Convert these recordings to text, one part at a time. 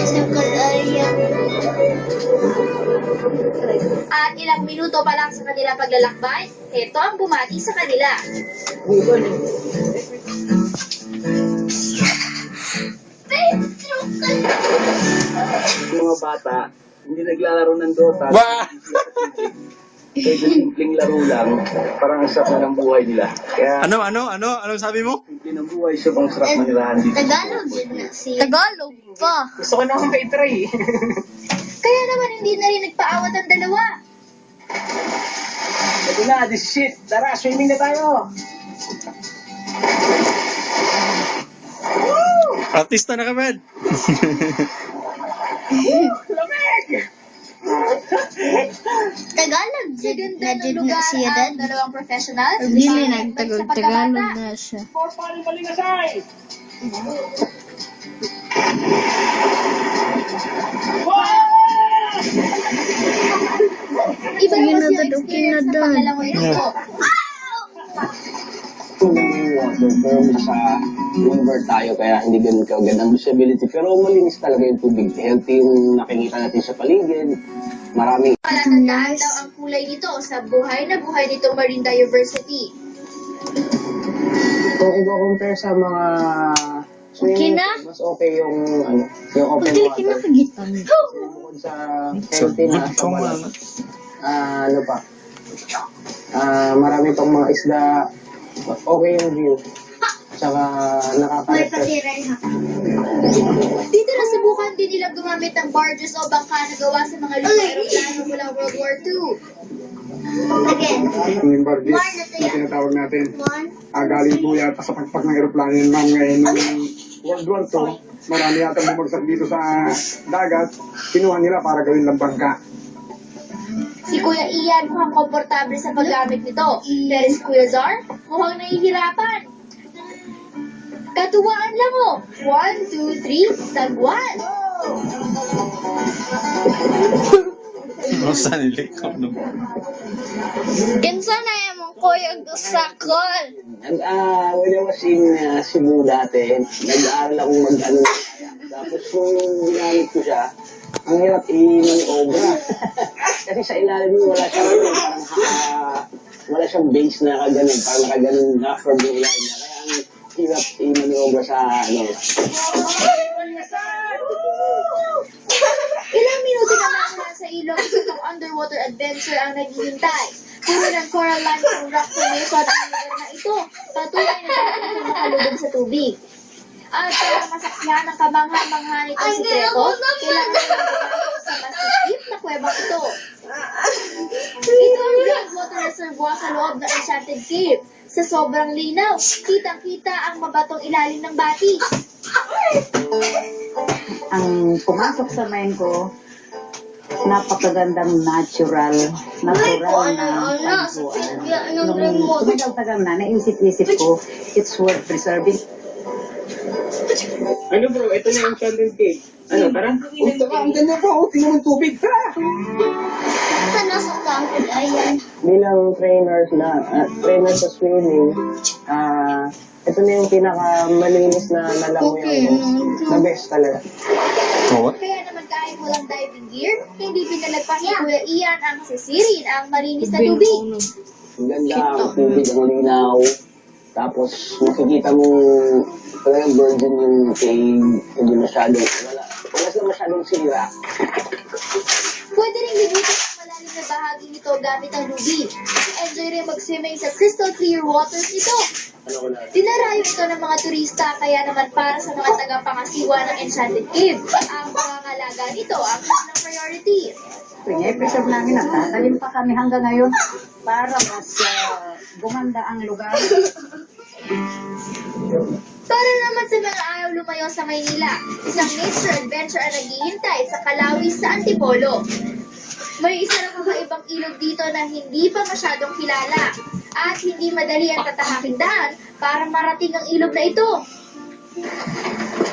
Sa Kalayan. At ilang minuto pa lang sa kanilang paglalakbay, ito ang bumati sa kanila. Pedro Yung mga bata, hindi naglalaro ng Dota. Ba! Pwede simpleng laro lang, parang ang sarap na ng buhay nila. Kaya, Anong sabi mo? simple ng buhay, sobrang sarap manirahan dito. Tagalog din na siya. Tagalog pa. Gusto ko na akong kay-try. Kaya naman hindi na rin nagpaawat ang dalawa. Ito na, this is shit. Tara, swimming na tayo. Artista na ka, man. Lamig! Tagalog Sa din ganda na ng din na lugar siya ang dad. dalawang professional. Dili nagtagalog na siya. For party malingasay! Iba naman Kinadad, yung experience ng kinadad. paglalangoy nito. Water, pero sa river tayo, kaya hindi ganun kaagad ang visibility. Pero malinis talaga yung tubig. Healthy yung nakikita natin sa paligid. Maraming Palatandaan daw ang kulay nito sa buhay na buhay nitong marine diversity. kung i-compare sa mga Okay na? mas okay yung yung open Pagdili water. kinakagitan. Bukod sa healthy na sa balat, ano pa, marami pang mga isda, okay yung view. Tsaka nakaka-refresh. Dito nasubukan din nilang gumamit ng barges o bangka na gawa sa mga lumang aeroplano mula World War II. Again. Yung barges na tinatawag natin. Galing po yata sa pagpak ng aeroplano yun, ma'am. Ngayon, nung World War II, marami yata bumagsak dito sa dagat. Kinuha nila para gawin lang bangka. Si Kuya Ian mukhang komportable sa paggamit nito, pero si Kuya Zar mukhang nahihirapan. Katuwaan lang oh. 1, 2, 3, sagwan. Rosa nilikot no. Kinsa na yung kuyog sakol. When I was in Cebu dati, nag-aaral akong mag-ano. Tapos kung ginamit ko siya, ang hirap i-manobra. Kasi sa ilalim mo, wala siyang base na kaganon, parang nakaganon na curve yung ilalim niya. Kaya ang hirap i-manobra sa Ilang minuto naman mula sa ilog, isang underwater adventure ang naghihintay. Puro ng coral line ng rock formation ang lugar na ito. Patuloy na dapat makalubog sa tubig. At para masakyan ang kamangha-mangha nitong sikreto, kailangan nila gumamit sa mas sikip na kuwebang ito. Ito ang groundwater reservoir sa loob ng Enchanted Cave. Sa sobrang linaw, kitang-kita ang mabatong ilalim ng bati. Ang pumasok sa mind ko, napakagandang natural na tagpuan. Nung tumagal-tagal na, naisip-isip ko, it's worth preserving. Ano bro, ito na yung Enchanted Cave. Ano, tara? Ang ganda bro, tingnan mo tubig, tara! Sana sa Kalayan. bilang trainer sa swimming, ito na yung pinakamalinis na lalamuyan ko. The best talaga. Oo. Kaya naman kahit walang diving gear, hindi pinalagpas ni Kuya Ian ang sisirin ang malinis na tubig. Ang ganda, ang tubig, ang linaw. Tapos makikita mo talagang virgin yung cave. Hindi masyadong, wala sila masyadong sira. Pwede rin libutin ang malalim na bahagi nito gamit ang lubid. Enjoy rin mag-swimming sa crystal clear waters nito. Dinarayo ito ng mga turista, kaya naman para sa mga tagapangasiwa ng Enchanted Cave, ang pangangalaga nito ang unang priority. I-preserve namin at tatalim pa kami hanggang ngayon para mas gumanda ang lugar. Para naman sa mga ayaw lumayo sa Maynila, isang nature adventure ang naghihintay sa Kalawis sa Antipolo. May isa na kakaibang ilog dito na hindi pa masyadong kilala at hindi madali ang tatahaking daan para marating ang ilog na ito.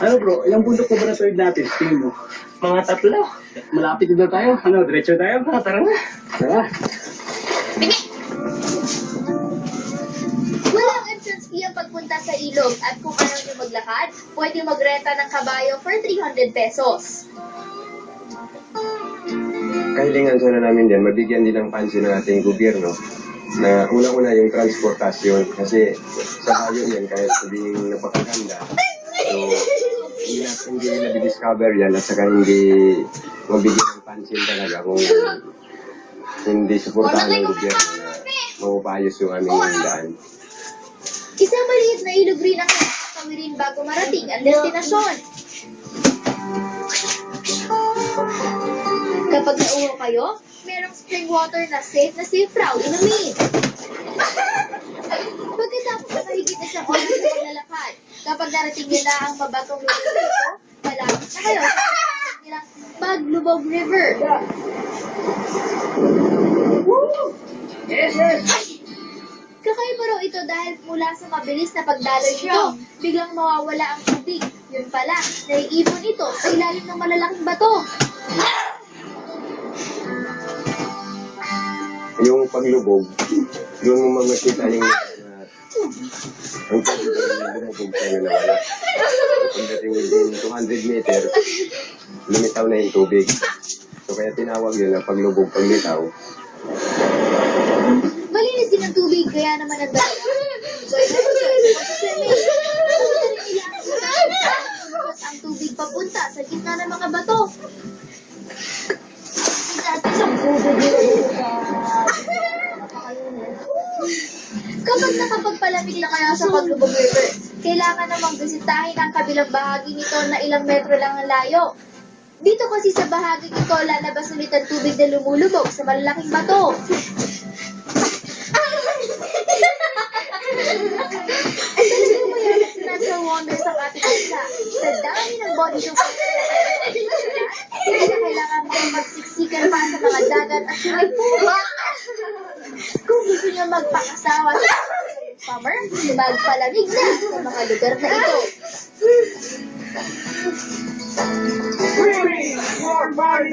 Ano bro, ilang bundok pa ba na tuwid natin? Tingin mo? Mga 3. Malapit na tayo. Ano, diretso tayo? Tara na. Tara. Walang entrance fee ang ang pagpunta sa ilog at kung ayaw nyo maglakad, pwede magrenta ng kabayo for 300 pesos. Kahilingan sana namin din, mabigyan din ng pansin ng ating gobyerno na una-una yung transportasyon kasi sa bayo yan kahit sabing napakaganda. So, hindi nila discover yan at saka hindi mabigyan ng pansin talaga kung hindi suportahan ng gobyerno na mapapayos yung aming daan. Isang maliit na ilog rin ang katawirin bago marating ang destinasyon. Kapag nauho kayo, merong spring water na safe raw inumin. Pagkatapos na mahigit na siyang oras na paglalakad, kapag narating nila ang mabatong lugar dito, malapit na kayo sa nilang Paglubog River. Kakaiba raw ito dahil mula sa mabilis na pagdaloy nito, biglang mawawala ang tubig. Yun pala, naiipon ito sa ilalim ng malalaking bato. Yung paglubog, doon mo makikita yung ang paglubog na lumubog sa'yo na wala. Pagdating within 200 meter, lumitaw na yung tubig. So kaya tinawag yun na paglubog, paglitaw. Malinis din ang tubig, kaya naman ang dami. Ang tubig papunta sa gitna ng mga bato. Kapag nakapagpalamig na kayo sa Paglubog River, kailangan namang bisitahin ang kabilang bahagi nito na ilang metro lang ang layo. Dito kasi sa bahaging ito, lalabas ulit ang tubig na lumulubog sa malalaking bato. Ang talagang mayroon na natural wonders ang ating bansa. Sa dami ng body of hindi na kailangan magsiksikan pa sa mga dagat at swimming pool. Kung gusto niyo magpakasawa sa summer, magpalamig na sa mga lugar na ito. 3, 4, 5,